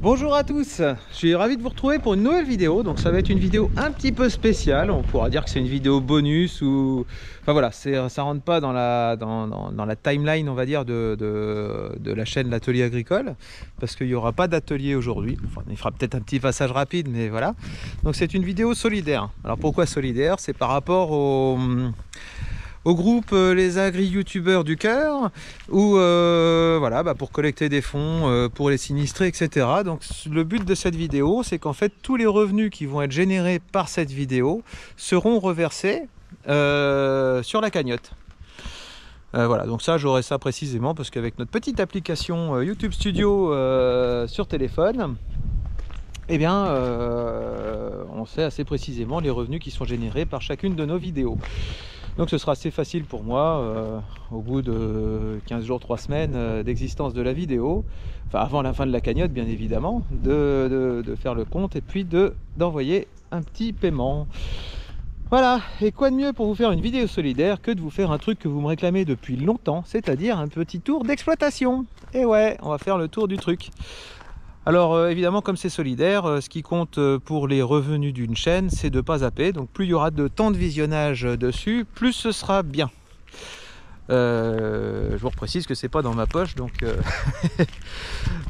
Bonjour à tous, je suis ravi de vous retrouver pour une nouvelle vidéo. Donc ça va être une vidéo un petit peu spéciale, on pourra dire que c'est une vidéo bonus ou... Enfin voilà, ça rentre pas dans la timeline, on va dire, de la chaîne L'Atelier Agricole, parce qu'il n'y aura pas d'atelier aujourd'hui. Enfin, il fera peut-être un petit passage rapide, mais voilà. Donc c'est une vidéo solidaire. Alors pourquoi solidaire? C'est par rapport au groupe les agri-youtubeurs du cœur, où voilà, pour collecter des fonds pour les sinistrés, etc. Donc le but de cette vidéo, c'est qu'en fait tous les revenus qui vont être générés par cette vidéo seront reversés sur la cagnotte. Voilà, donc ça j'aurai ça précisément parce qu'avec notre petite application YouTube Studio sur téléphone, eh bien on sait assez précisément les revenus qui sont générés par chacune de nos vidéos. Donc ce sera assez facile pour moi, au bout de 15 jours, 3 semaines d'existence de la vidéo, enfin avant la fin de la cagnotte bien évidemment, de faire le compte et puis d'envoyer un petit paiement. Voilà, et quoi de mieux pour vous faire une vidéo solidaire que de vous faire un truc que vous me réclamez depuis longtemps, c'est-à-dire un petit tour d'exploitation. Et ouais, on va faire le tour du truc. Alors évidemment, comme c'est solidaire, ce qui compte pour les revenus d'une chaîne, c'est de ne pas zapper. Donc plus il y aura de temps de visionnage dessus, plus ce sera bien. Je vous reprécise que c'est pas dans ma poche, donc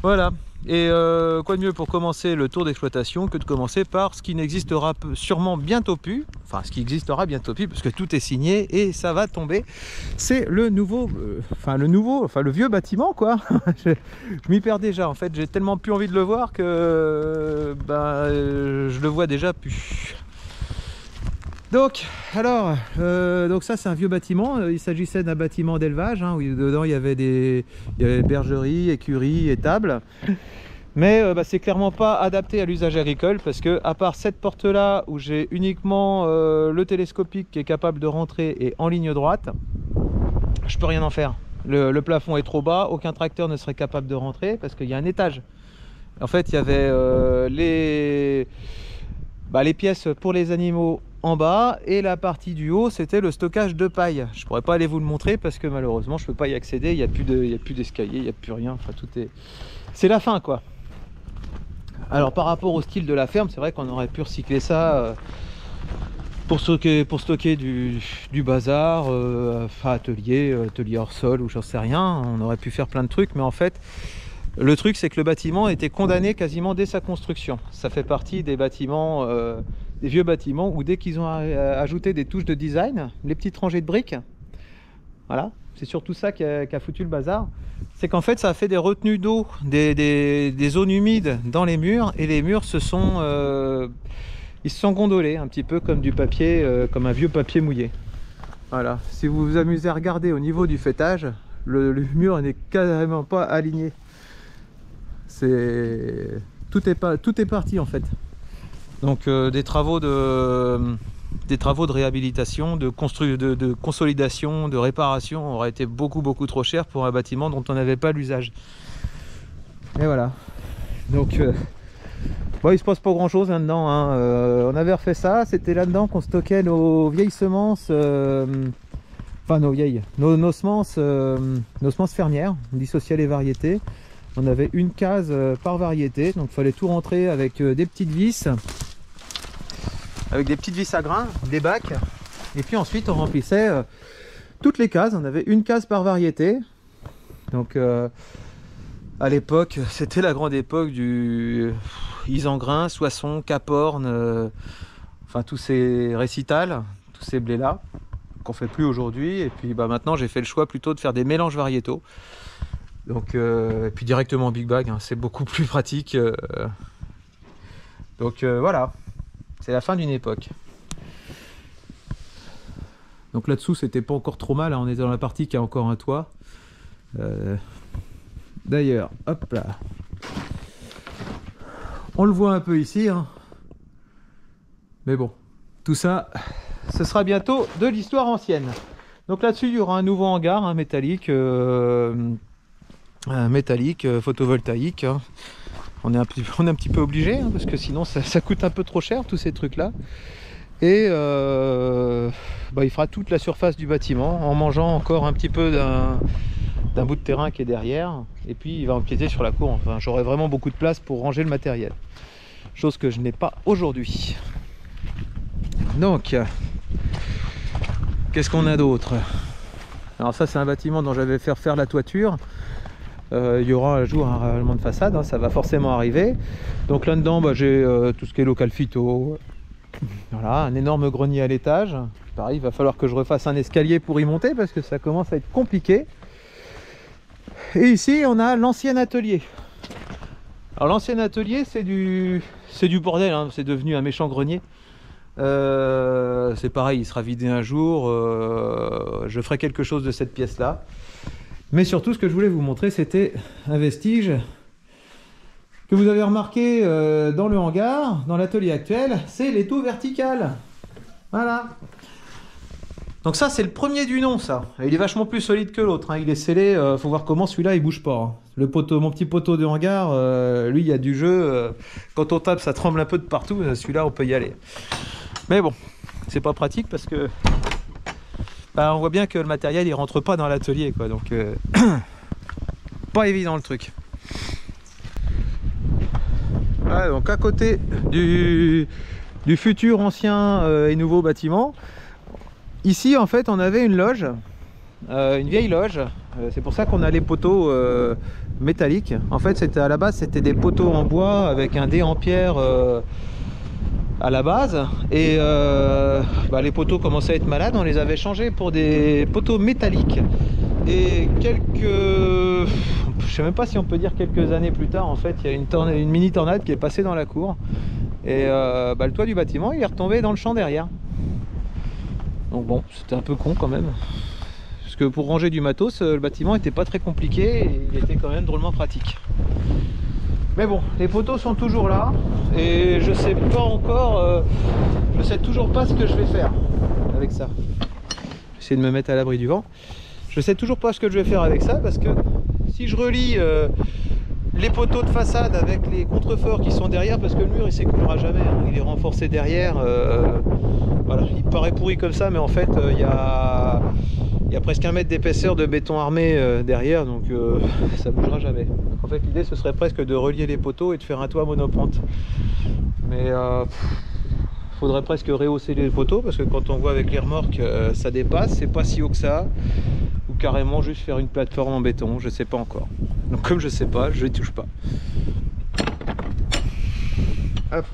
voilà. Et quoi de mieux pour commencer le tour d'exploitation que de commencer par ce qui n'existera sûrement bientôt plus, enfin ce qui existera bientôt plus parce que tout est signé et ça va tomber. C'est le nouveau, le vieux bâtiment quoi. je m'y perds déjà en fait, j'ai tellement plus envie de le voir que je le vois déjà plus. Donc, alors, donc ça c'est un vieux bâtiment, il s'agissait d'un bâtiment d'élevage, hein, où dedans il y avait bergerie, écurie, étable. Mais c'est clairement pas adapté à l'usage agricole parce que à part cette porte là où j'ai uniquement le télescopique qui est capable de rentrer et en ligne droite, je peux rien en faire. Le plafond est trop bas, aucun tracteur ne serait capable de rentrer parce qu'il y a un étage. En fait il y avait les pièces pour les animaux en bas et la partie du haut c'était le stockage de paille. Je pourrais pas aller vous le montrer parce que malheureusement je peux pas y accéder, il n'y a plus d'escalier, il n'y a plus rien, enfin tout est... C'est la fin quoi. Alors par rapport au style de la ferme, c'est vrai qu'on aurait pu recycler ça pour stocker du bazar, atelier hors sol ou j'en sais rien, on aurait pu faire plein de trucs, mais en fait le truc c'est que le bâtiment était condamné quasiment dès sa construction. Ça fait partie des bâtiments, des vieux bâtiments où dès qu'ils ont ajouté des touches de design, les petites rangées de briques, voilà, c'est surtout ça qui a foutu le bazar. C'est qu'en fait ça a fait des retenues d'eau, des zones humides dans les murs, et les murs ils se sont gondolés un petit peu comme du papier, comme un vieux papier mouillé. Voilà, si vous vous amusez à regarder au niveau du fêtage, le mur n'est carrément pas aligné. Tout est parti en fait. Donc des travaux de réhabilitation, de consolidation, de réparation auraient été beaucoup trop chers pour un bâtiment dont on n'avait pas l'usage. Et voilà. Donc il se passe pas grand chose là-dedans, hein. On avait refait ça, c'était là-dedans qu'on stockait nos vieilles semences, nos semences fermières, on dissociait les variétés. On avait une case par variété, donc il fallait tout rentrer avec des petites vis. Avec des petites vis à grains, des bacs, et puis ensuite on remplissait toutes les cases. On avait une case par variété. Donc à l'époque, c'était la grande époque du Isengrin, Soissons, Caporne, enfin tous ces récitals, tous ces blés là qu'on fait plus aujourd'hui. Et puis maintenant j'ai fait le choix plutôt de faire des mélanges variétaux. Donc et puis directement Big Bag, hein, c'est beaucoup plus pratique. Donc voilà. C'est la fin d'une époque. Donc là-dessous, c'était pas encore trop mal, hein. On est dans la partie qui a encore un toit. D'ailleurs, hop là. On le voit un peu ici, hein. Mais bon, tout ça, ce sera bientôt de l'histoire ancienne. Donc là-dessus, il y aura un nouveau hangar, hein, métallique, photovoltaïque, hein. On est un petit peu obligé, hein, parce que sinon ça coûte un peu trop cher tous ces trucs là. Et il fera toute la surface du bâtiment en mangeant encore un petit peu d'un bout de terrain qui est derrière, et puis il va empiéter sur la cour. Enfin, j'aurai vraiment beaucoup de place pour ranger le matériel, chose que je n'ai pas aujourd'hui. Donc, qu'est-ce qu'on a d'autre? Alors ça, c'est un bâtiment dont j'avais fait refaire la toiture. Il y aura un jour un ravalement de façade, hein, ça va forcément arriver. Donc là-dedans, bah, j'ai tout ce qui est local phyto. Voilà, un énorme grenier à l'étage. Pareil, il va falloir que je refasse un escalier pour y monter parce que ça commence à être compliqué. Et ici, on a l'ancien atelier. Alors l'ancien atelier, c'est du bordel, hein, c'est devenu un méchant grenier. C'est pareil, il sera vidé un jour. Je ferai quelque chose de cette pièce-là. Mais surtout, ce que je voulais vous montrer, c'était un vestige que vous avez remarqué dans le hangar, dans l'atelier actuel, c'est l'étau vertical. Voilà. Donc ça, c'est le premier du nom, ça. Il est vachement plus solide que l'autre, hein. Il est scellé, faut voir comment celui-là, il bouge pas, hein. Le poteau, mon petit poteau de hangar, lui, il y a du jeu. Quand on tape, ça tremble un peu de partout. Celui-là, on peut y aller. Mais bon, c'est pas pratique parce que... Bah, on voit bien que le matériel il rentre pas dans l'atelier, quoi, donc pas évident le truc. Voilà, donc à côté du futur ancien et nouveau bâtiment, ici en fait on avait une loge, une vieille loge. C'est pour ça qu'on a les poteaux métalliques. En fait c'était à la base c'était des poteaux en bois avec un dé en pierre à la base, et bah, les poteaux commençaient à être malades, on les avait changés pour des poteaux métalliques, et je sais même pas si on peut dire quelques années plus tard, en fait il y a une mini tornade qui est passée dans la cour, et bah, le toit du bâtiment il est retombé dans le champ derrière. Donc bon, c'était un peu con quand même, parce que pour ranger du matos, le bâtiment était pas très compliqué et il était quand même drôlement pratique. Mais bon, les poteaux sont toujours là et je sais pas encore, je sais toujours pas ce que je vais faire avec ça. J'essaie de me mettre à l'abri du vent. Je sais toujours pas ce que je vais faire avec ça parce que si je relie les poteaux de façade avec les contreforts qui sont derrière, parce que le mur il s'écoulera jamais, hein, il est renforcé derrière. Voilà, il paraît pourri comme ça, mais en fait il y a presque 1 mètre d'épaisseur de béton armé derrière, donc ça bougera jamais. Donc en fait l'idée ce serait presque de relier les poteaux et de faire un toit monopente. Mais faudrait presque rehausser les poteaux parce que quand on voit avec les remorques ça dépasse, c'est pas si haut que ça. Ou carrément juste faire une plateforme en béton, je sais pas encore. Donc comme je sais pas, je n'y touche pas. Hop.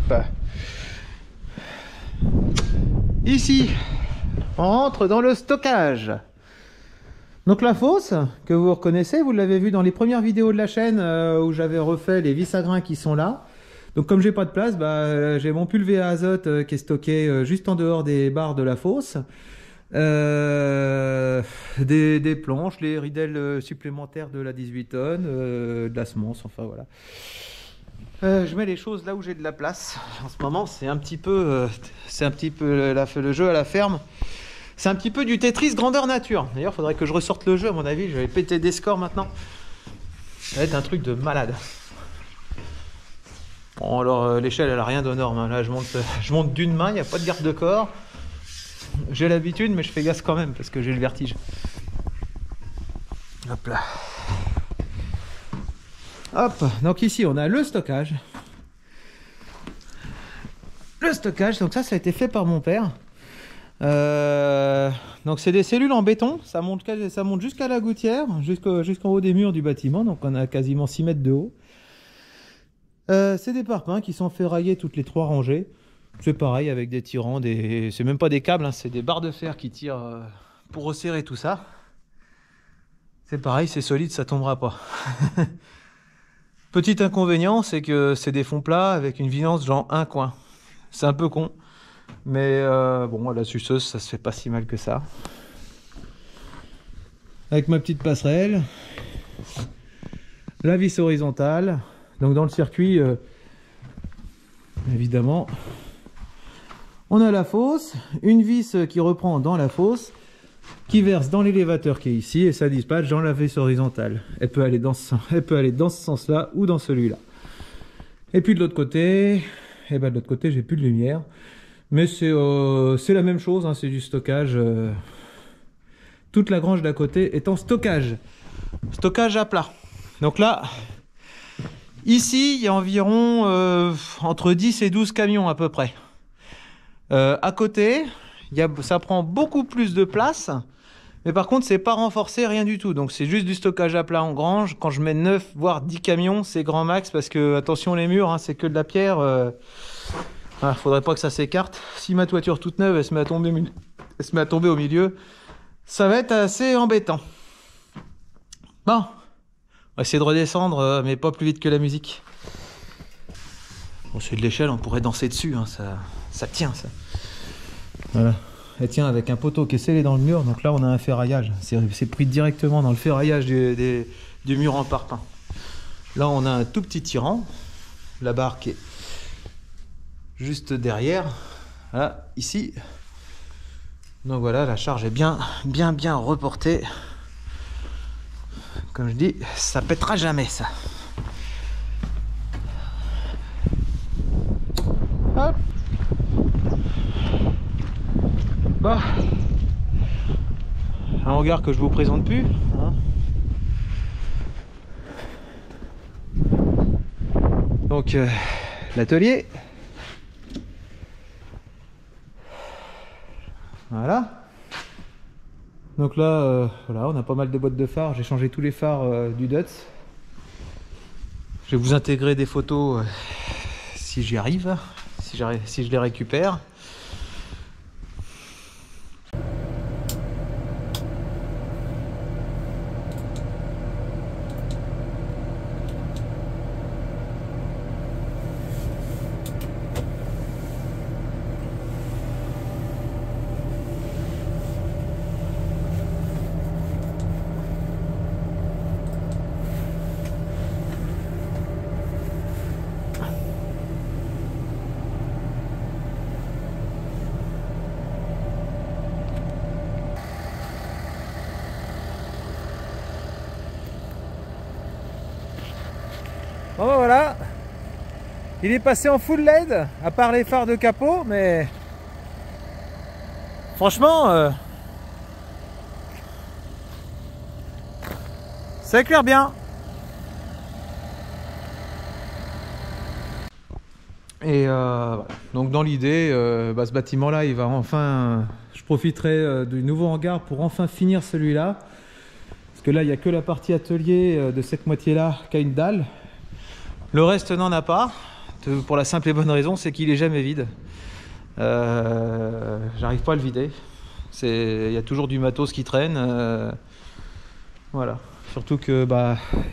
Ici, on rentre dans le stockage. Donc la fosse, que vous reconnaissez, vous l'avez vu dans les premières vidéos de la chaîne où j'avais refait les vis à grains qui sont là. Donc comme j'ai pas de place, bah, j'ai mon pulvé à azote qui est stocké juste en dehors des barres de la fosse. Des planches, les ridelles supplémentaires de la 18 tonnes, de la semence, enfin voilà. Je mets les choses là où j'ai de la place. En ce moment, c'est un petit peu le jeu à la ferme. C'est un petit peu du Tetris grandeur nature. D'ailleurs, il faudrait que je ressorte le jeu, à mon avis. Je vais péter des scores maintenant. Ça va être un truc de malade. Bon, alors l'échelle, elle a rien de norme, hein. Là, je monte d'une main, il n'y a pas de garde de corps. J'ai l'habitude, mais je fais gaffe quand même parce que j'ai le vertige. Hop là. Hop, donc ici on a le stockage. Le stockage, donc ça a été fait par mon père. Donc c'est des cellules en béton, ça monte jusqu'à la gouttière, jusqu'en haut des murs du bâtiment, donc on a quasiment 6 mètres de haut. C'est des parpaings qui sont ferraillés toutes les 3 rangées. C'est pareil avec des tirants, c'est même pas des câbles, hein, c'est des barres de fer qui tirent pour resserrer tout ça. C'est pareil, c'est solide, ça tombera pas. Petit inconvénient, c'est que c'est des fonds plats avec une vis genre un coin. C'est un peu con, mais bon, à la suceuse, ça se fait pas si mal que ça. Avec ma petite passerelle, la vis horizontale, donc dans le circuit, évidemment, on a la fosse, une vis qui reprend dans la fosse, qui verse dans l'élévateur qui est ici et ça dispatche dans la vis horizontale. Elle peut aller dans ce sens-là ou dans celui-là. Et puis de l'autre côté, de l'autre côté j'ai plus de lumière, mais c'est la même chose, hein, c'est du stockage. Toute la grange d'à côté est en stockage. Stockage à plat. Donc là, ici, il y a environ entre 10 et 12 camions à peu près. À côté, ça prend beaucoup plus de place. Mais par contre, c'est pas renforcé, rien du tout. Donc c'est juste du stockage à plat en grange. Quand je mets 9 voire 10 camions, c'est grand max. Parce que, attention les murs, hein, c'est que de la pierre. Faudrait pas que ça s'écarte. Si ma toiture toute neuve, elle se met à tomber au milieu, ça va être assez embêtant. Bon, on va essayer de redescendre, mais pas plus vite que la musique. Bon, c'est de l'échelle, on pourrait danser dessus, hein, ça tient ça. Voilà. Elle tient avec un poteau qui est scellé dans le mur, donc là on a un ferraillage. C'est pris directement dans le ferraillage du mur en parpaing. Là on a un tout petit tirant, la barre qui est juste derrière, voilà, ici. Donc voilà, la charge est bien reportée. Comme je dis, ça pètera jamais ça. Hop. Bah, un hangar que je vous présente plus, hein. Donc l'atelier, voilà. Donc là, voilà, on a pas mal de boîtes de phares. J'ai changé tous les phares du Dutz. Je vais vous intégrer des photos si j'y arrive, si je les récupère. Bon ben voilà, il est passé en full LED, à part les phares de capot, mais franchement, ça éclaire bien. Et voilà. Donc dans l'idée, ce bâtiment-là, il va enfin, je profiterai du nouveau hangar pour enfin finir celui-là. Parce que là, il n'y a que la partie atelier de cette moitié-là qui a une dalle. Le reste n'en a pas, pour la simple et bonne raison, c'est qu'il est jamais vide. J'arrive pas à le vider. Il y a toujours du matos qui traîne. Voilà. Surtout que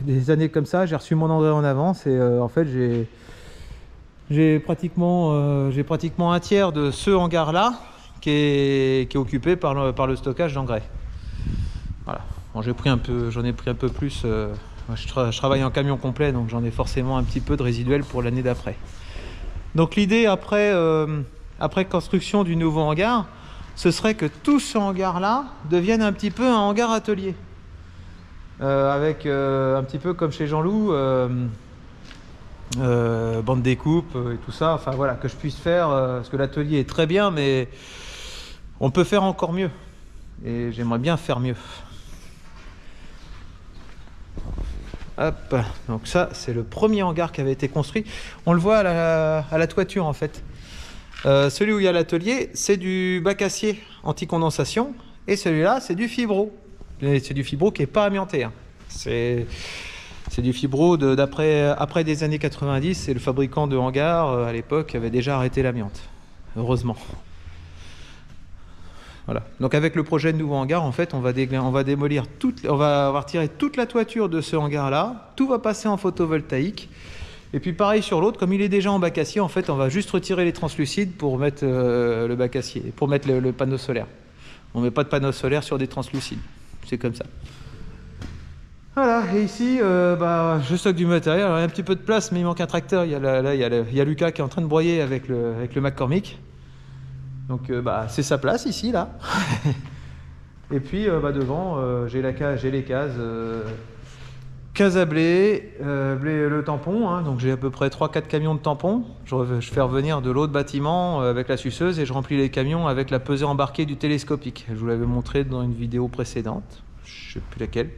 des années comme ça, j'ai reçu mon engrais en avance et en fait j'ai pratiquement un tiers de ce hangar-là qui est occupé par le stockage d'engrais. Voilà. Bon, j'en ai pris un peu plus. Je travaille en camion complet, donc j'en ai forcément un petit peu de résiduel pour l'année d'après. Donc l'idée après construction du nouveau hangar, ce serait que tout ce hangar-là devienne un petit peu un hangar atelier. Avec un petit peu comme chez Jean-Loup, bande découpe et tout ça. Enfin voilà, que je puisse faire, parce que l'atelier est très bien, mais on peut faire encore mieux. Et j'aimerais bien faire mieux. Hop, donc ça c'est le premier hangar qui avait été construit. On le voit à la toiture en fait. Celui où il y a l'atelier, c'est du bac acier anti-condensation, et celui-là c'est du fibro. C'est du fibro qui n'est pas amianté, hein. C'est du fibro après des années 90, et le fabricant de hangars à l'époque avait déjà arrêté l'amiante, heureusement. Voilà. Donc avec le projet de nouveau hangar, en fait, on va démolir on va retirer toute la toiture de ce hangar-là. Tout va passer en photovoltaïque. Et puis pareil sur l'autre, comme il est déjà en bac acier, en fait, on va juste retirer les translucides pour mettre le bac acier, pour mettre le panneau solaire. On ne met pas de panneau solaire sur des translucides. C'est comme ça. Voilà. Et ici, je stocke du matériel. Alors, il y a un petit peu de place, mais il manque un tracteur. Il y a Lucas qui est en train de broyer avec le McCormick. Donc c'est sa place ici là. Et puis devant j'ai les cases à blé, le tampon, hein. Donc j'ai à peu près 3-4 camions de tampons. Je fais revenir de l'autre bâtiment avec la suceuse et je remplis les camions avec la pesée embarquée du télescopique. Je vous l'avais montré dans une vidéo précédente, je sais plus laquelle.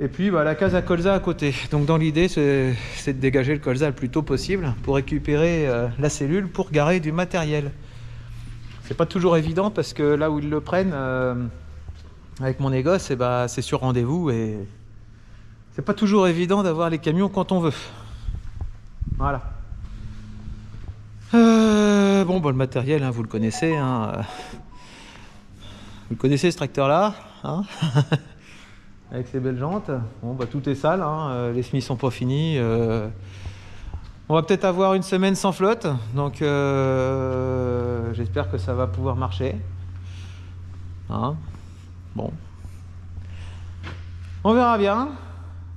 Et puis bah, la case à colza à côté. Donc dans l'idée, c'est de dégager le colza le plus tôt possible pour récupérer la cellule pour garer du matériel. C'est pas toujours évident parce que là où ils le prennent, avec mon négoce, bah, c'est sur rendez-vous et c'est pas toujours évident d'avoir les camions quand on veut. Voilà. Bon, bah, le matériel, hein, vous le connaissez. Hein. Vous le connaissez ce tracteur-là, hein. Avec ses belles jantes. Bon, bah, tout est sale, hein. Les semis sont pas finis. On va peut-être avoir une semaine sans flotte, donc j'espère que ça va pouvoir marcher. Hein, bon. On verra bien.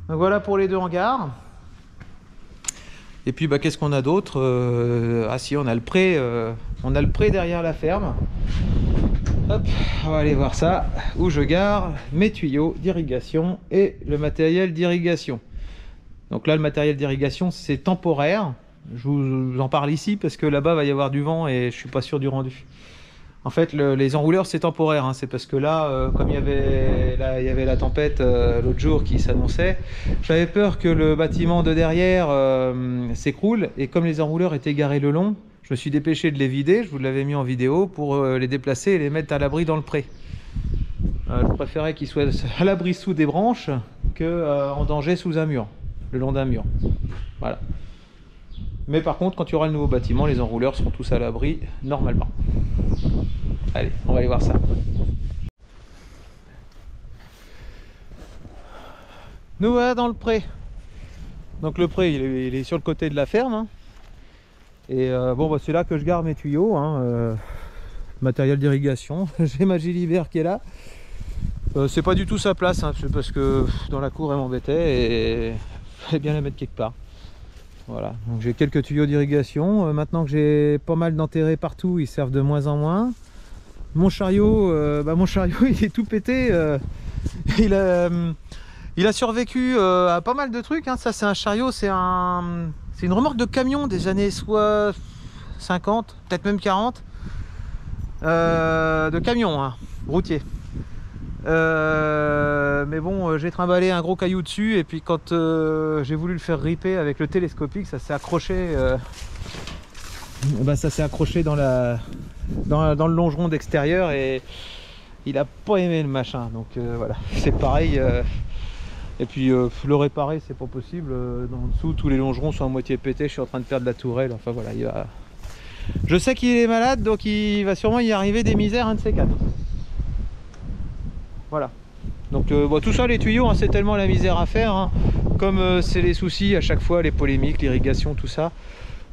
Donc voilà pour les deux hangars. Et puis bah, qu'est-ce qu'on a d'autre? Ah si, on a le pré derrière la ferme. Hop, on va aller voir ça, où je gare mes tuyaux d'irrigation et le matériel d'irrigation. Donc là, le matériel d'irrigation, c'est temporaire. Je vous en parle ici parce que là-bas, va y avoir du vent et je suis pas sûr du rendu. En fait, les enrouleurs, c'est temporaire. Hein. C'est parce que là, comme il y avait la tempête l'autre jour qui s'annonçait, j'avais peur que le bâtiment de derrière s'écroule. Et comme les enrouleurs étaient garés le long, je me suis dépêché de les vider. Je vous l'avais mis en vidéo pour les déplacer et les mettre à l'abri dans le pré. Je préférais qu'ils soient à l'abri sous des branches que en danger sous un mur, le long d'un mur. Voilà. Mais par contre, quand il y aura le nouveau bâtiment, les enrouleurs seront tous à l'abri normalement. Allez, on va aller voir ça. Nous voilà dans le pré. Donc le pré, il est sur le côté de la ferme. Hein. Et bon, bah, c'est là que je garde mes tuyaux. Hein, matériel d'irrigation. J'ai ma gilibert qui est là. C'est pas du tout sa place, hein, c'est parce que dans la cour elle m'embêtait et il fallait bien la mettre quelque part. Voilà, donc j'ai quelques tuyaux d'irrigation. Maintenant que j'ai pas mal d'enterrés partout, ils servent de moins en moins. Mon chariot, il est tout pété. Il a survécu à pas mal de trucs. Hein. Ça, c'est un chariot, c'est une remorque de camion des années soit 50, peut-être même 40. De camion, hein, routier. Mais bon, j'ai trimballé un gros caillou dessus et puis quand j'ai voulu le faire ripper avec le télescopique, ça s'est accroché ça s'est accroché dans le longeron d'extérieur et il a pas aimé le machin, donc voilà, c'est pareil. Et puis le réparer, c'est pas possible. En dessous, tous les longerons sont à moitié pétés, je suis en train de perdre la tourelle, enfin voilà, je sais qu'il est malade, donc il va sûrement y arriver des misères, un de ces quatre. Voilà. Donc bon, tout ça, les tuyaux, hein, c'est tellement la misère à faire. Hein. Comme c'est les soucis à chaque fois, les polémiques, l'irrigation, tout ça.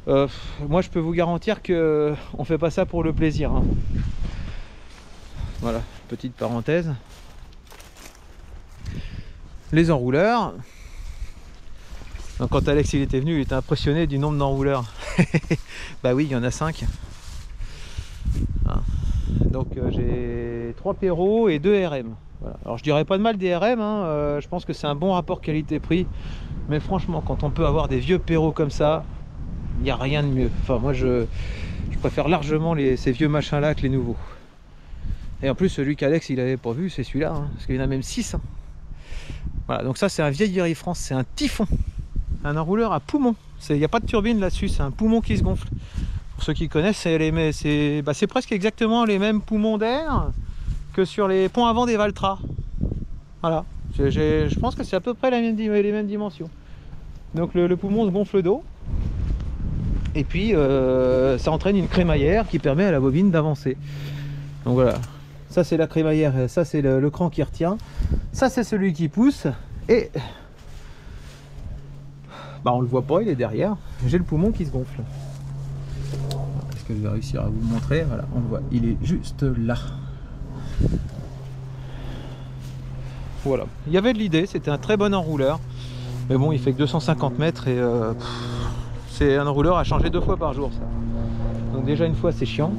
Moi, je peux vous garantir que on fait pas ça pour le plaisir. Hein. Voilà, petite parenthèse. Les enrouleurs. Donc, quand Alex il était venu, il était impressionné du nombre d'enrouleurs. Bah oui, il y en a 5. Hein. Donc j'ai 3 Perrault et 2 RM. Voilà. Alors je dirais pas de mal des RM, hein. Je pense que c'est un bon rapport qualité-prix. Mais franchement, quand on peut avoir des vieux Perrault comme ça, il n'y a rien de mieux. Enfin moi je préfère largement ces vieux machins là que les nouveaux. Et en plus celui qu'Alex il avait pas vu, c'est celui-là, hein, parce qu'il y en a même 6. Hein. Voilà, donc ça c'est un vieil Iri France, c'est un typhon. Un enrouleur à poumon. Il n'y a pas de turbine là-dessus, c'est un poumon qui se gonfle. Pour ceux qui connaissent, c'est presque exactement les mêmes poumons d'air que sur les ponts avant des Valtra. Voilà, je pense que c'est à peu près les mêmes dimensions. Donc le poumon se gonfle d'eau. Et puis ça entraîne une crémaillère qui permet à la bobine d'avancer. Donc voilà, ça c'est la crémaillère, ça c'est le cran qui retient. Ça c'est celui qui pousse. Et bah on le voit pas, il est derrière. J'ai le poumon qui se gonfle. Est-ce que je vais réussir à vous le montrer? Voilà, on le voit, il est juste là. Voilà, il y avait de l'idée, c'était un très bon enrouleur. Mais bon, il fait que 250 mètres et c'est un enrouleur à changer 2 fois par jour, ça. Donc déjà une fois, c'est chiant.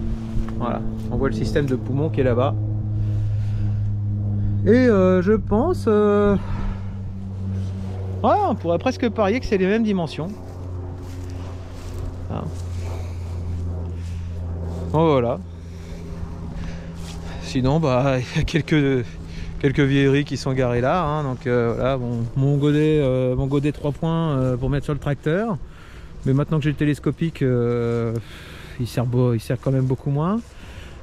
Voilà, on voit le système de poumon qui est là-bas. Et je pense... ouais, on pourrait presque parier que c'est les mêmes dimensions. Hein. Bon, voilà. Sinon, bah, il y a quelques quelques vieilleries qui sont garées là, hein. Donc voilà, bon, mon godet 3 points pour mettre sur le tracteur. Mais maintenant que j'ai le télescopique, il sert quand même beaucoup moins.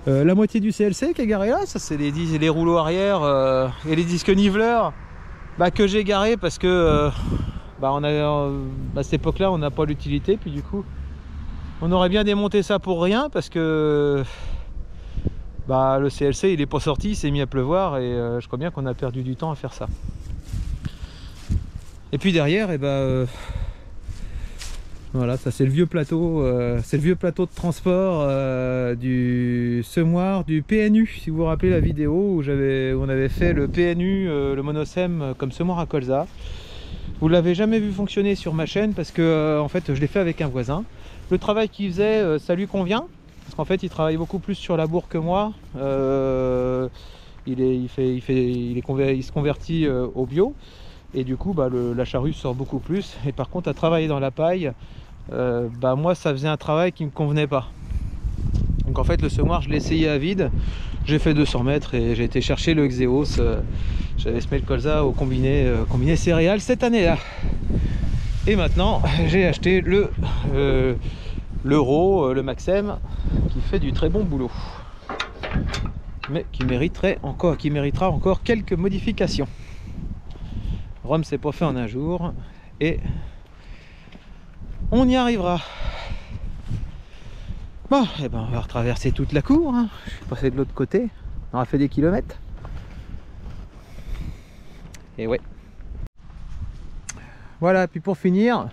La moitié du CLC qui est garé là, ça c'est les rouleaux arrière et les disques niveleurs que j'ai garé parce que à cette époque là on n'a pas l'utilité, puis du coup on aurait bien démonté ça pour rien parce que le CLC il est pas sorti, il s'est mis à pleuvoir et je crois bien qu'on a perdu du temps à faire ça. Et puis derrière, voilà, ça c'est le vieux plateau, de transport du semoir du PNU. Si vous vous rappelez la vidéo où on avait fait le PNU, le monosem comme semoir à colza. Vous l'avez jamais vu fonctionner sur ma chaîne parce que en fait je l'ai fait avec un voisin. Le travail qu'il faisait, ça lui convient parce qu'en fait il travaille beaucoup plus sur la bourre que moi. Il se convertit au bio. Et du coup la charrue sort beaucoup plus, et par contre à travailler dans la paille, moi ça faisait un travail qui me convenait pas. Donc en fait le semoir je l'ai essayé à vide, j'ai fait 200 mètres et j'ai été chercher le Xeos. J'avais semé le colza au combiné céréales cette année là, et maintenant j'ai acheté l'Euro, le Maxem, qui fait du très bon boulot, mais qui méritera encore quelques modifications. Rome c'est pas fait en un jour et on y arrivera. Bon, et on va retraverser toute la cour, hein. Je suis passé de l'autre côté, on aura fait des kilomètres. Et ouais. Voilà, puis pour finir,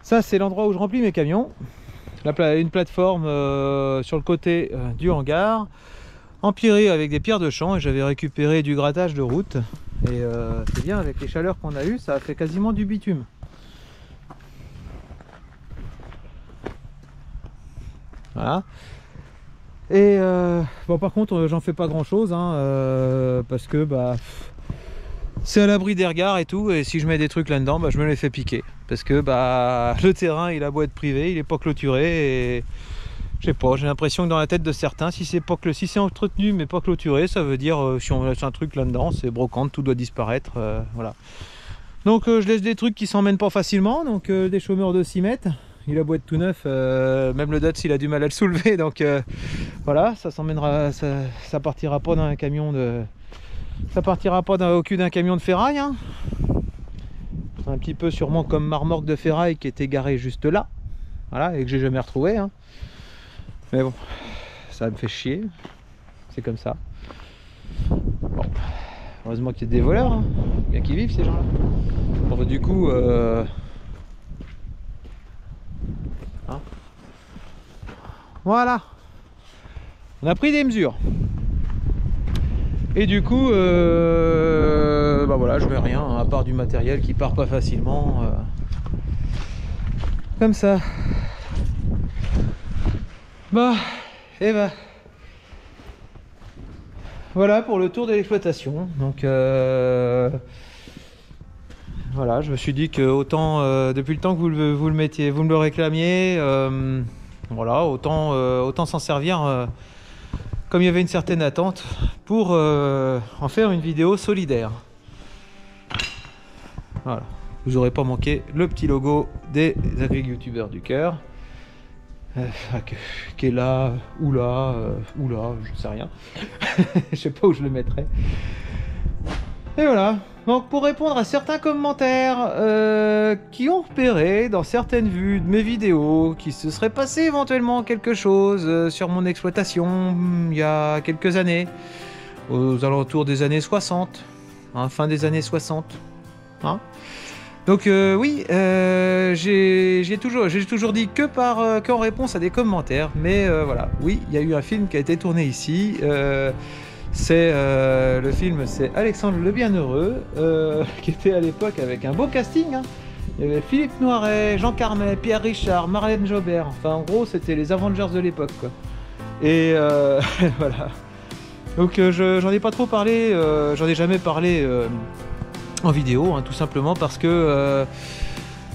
ça c'est l'endroit où je remplis mes camions. Une plateforme sur le côté du hangar, empierrée avec des pierres de champ, et j'avais récupéré du grattage de route. Et c'est bien, avec les chaleurs qu'on a eues, ça a fait quasiment du bitume. Voilà. Et par contre j'en fais pas grand chose, hein, parce que c'est à l'abri des regards et tout, et si je mets des trucs là dedans, je me les fais piquer parce que le terrain il a beau être privé, il est pas clôturé, et je sais pas, j'ai l'impression que dans la tête de certains, si c'est entretenu mais pas clôturé, ça veut dire si on laisse un truc là dedans, c'est brocante, tout doit disparaître, voilà. Donc je laisse des trucs qui s'emmènent pas facilement, donc des chômeurs de 6 mètres. Il a beau être tout neuf, même le Dutz il a du mal à le soulever, donc voilà, ça s'emmènera, ça partira pas dans un camion de, ça partira pas au cul d'un camion de ferraille, hein. C'est un petit peu sûrement comme ma remorque de ferraille qui était garée juste là, voilà, et que j'ai jamais retrouvé, hein. Mais bon, ça me fait chier, c'est comme ça. Bon, heureusement qu'il y a des voleurs, hein. Bien qu'ils vivent ces gens-là. Bon, du coup, voilà, on a pris des mesures. Et du coup, voilà, je mets rien, hein, à part du matériel qui part pas facilement. Comme ça. Voilà pour le tour de l'exploitation. Donc voilà, je me suis dit que autant depuis le temps que vous me le réclamiez, voilà, autant s'en servir comme il y avait une certaine attente pour en faire une vidéo solidaire. Voilà, vous n'aurez pas manqué le petit logo des agri-youtubeurs du cœur. Qui est là, ou là, je sais rien. Je sais pas où je le mettrai. Et voilà. Donc pour répondre à certains commentaires qui ont repéré dans certaines vues de mes vidéos qu'il se serait passé éventuellement quelque chose sur mon exploitation il y a quelques années, aux alentours des années 60, hein, fin des années 60. Hein. Donc oui, j'ai toujours dit qu'en réponse à des commentaires, mais voilà, oui, il y a eu un film qui a été tourné ici. Le film, c'est Alexandre le Bienheureux, qui était à l'époque avec un beau casting, hein. Il y avait Philippe Noiret, Jean Carmet, Pierre Richard, Marlène Jobert. Enfin, en gros, c'était les Avengers de l'époque, quoi. Et voilà. Donc j'en ai pas trop parlé, j'en ai jamais parlé en vidéo, hein, tout simplement parce que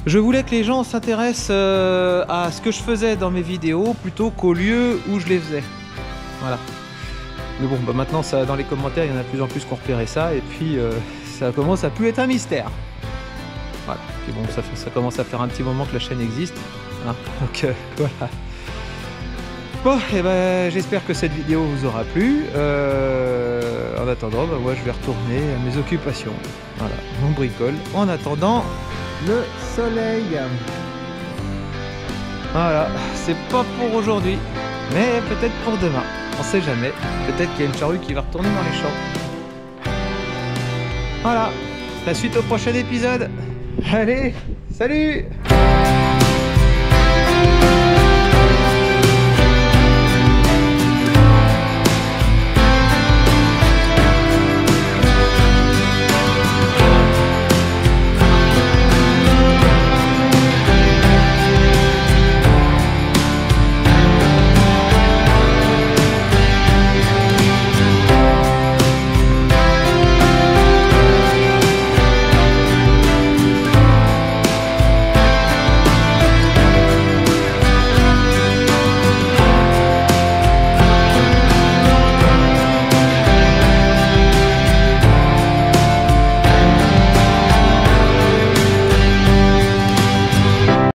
je voulais que les gens s'intéressent à ce que je faisais dans mes vidéos plutôt qu'au lieu où je les faisais. Voilà. Mais bon, bah maintenant, ça, dans les commentaires, il y en a de plus en plus qui ont repéré ça. Et puis, ça commence à plus être un mystère. Voilà. Puis bon, ça commence à faire un petit moment que la chaîne existe. Hein. Donc, voilà. Bon, et ben, j'espère que cette vidéo vous aura plu. En attendant, bah, moi, je vais retourner à mes occupations. Voilà, on bricole. En attendant, le soleil. Voilà, c'est pas pour aujourd'hui, mais peut-être pour demain. On sait jamais. Peut-être qu'il y a une charrue qui va retourner dans les champs. Voilà, la suite au prochain épisode. Allez, salut!